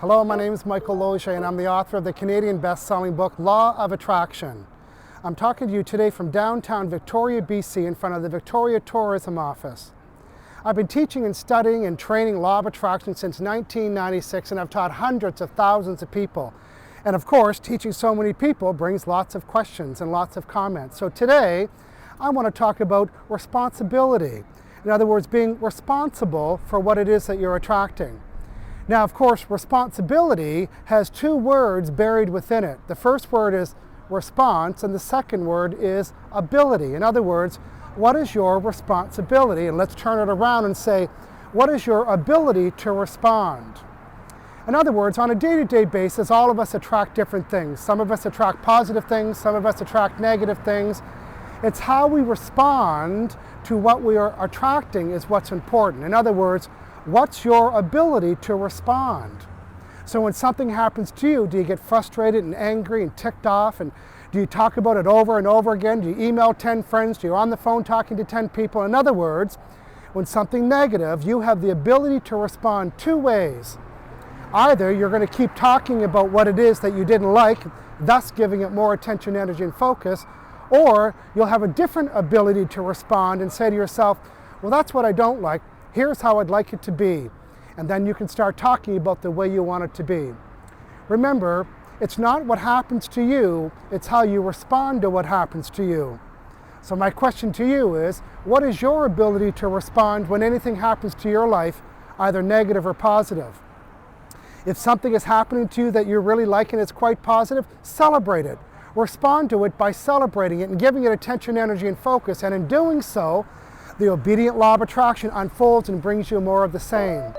Hello, my name is Michael Losier and I'm the author of the Canadian best-selling book, Law of Attraction. I'm talking to you today from downtown Victoria, BC, in front of the Victoria Tourism Office. I've been teaching and studying and training Law of Attraction since 1996, and I've taught hundreds of thousands of people. And of course, teaching so many people brings lots of questions and lots of comments. So today, I want to talk about responsibility. In other words, being responsible for what it is that you're attracting. Now, of course, responsibility has two words buried within it. The first word is response, and the second word is ability. In other words, what is your responsibility? And let's turn it around and say, what is your ability to respond? In other words, on a day-to-day basis, all of us attract different things. Some of us attract positive things, some of us attract negative things. It's how we respond to what we are attracting is what's important. In other words, what's your ability to respond? So when something happens to you, do you get frustrated and angry and ticked off? And do you talk about it over and over again? Do you email 10 friends? Do you on the phone talking to 10 people? In other words, when something negative, you have the ability to respond two ways. Either you're going to keep talking about what it is that you didn't like, thus giving it more attention, energy, and focus, or you'll have a different ability to respond and say to yourself, well, that's what I don't like. Here's how I'd like it to be. And then you can start talking about the way you want it to be. Remember, it's not what happens to you, it's how you respond to what happens to you. So my question to you is, what is your ability to respond when anything happens to your life, either negative or positive? If something is happening to you that you really like and it's quite positive, celebrate it. Respond to it by celebrating it and giving it attention, energy, and focus. And in doing so, the obedient law of attraction unfolds and brings you more of the same.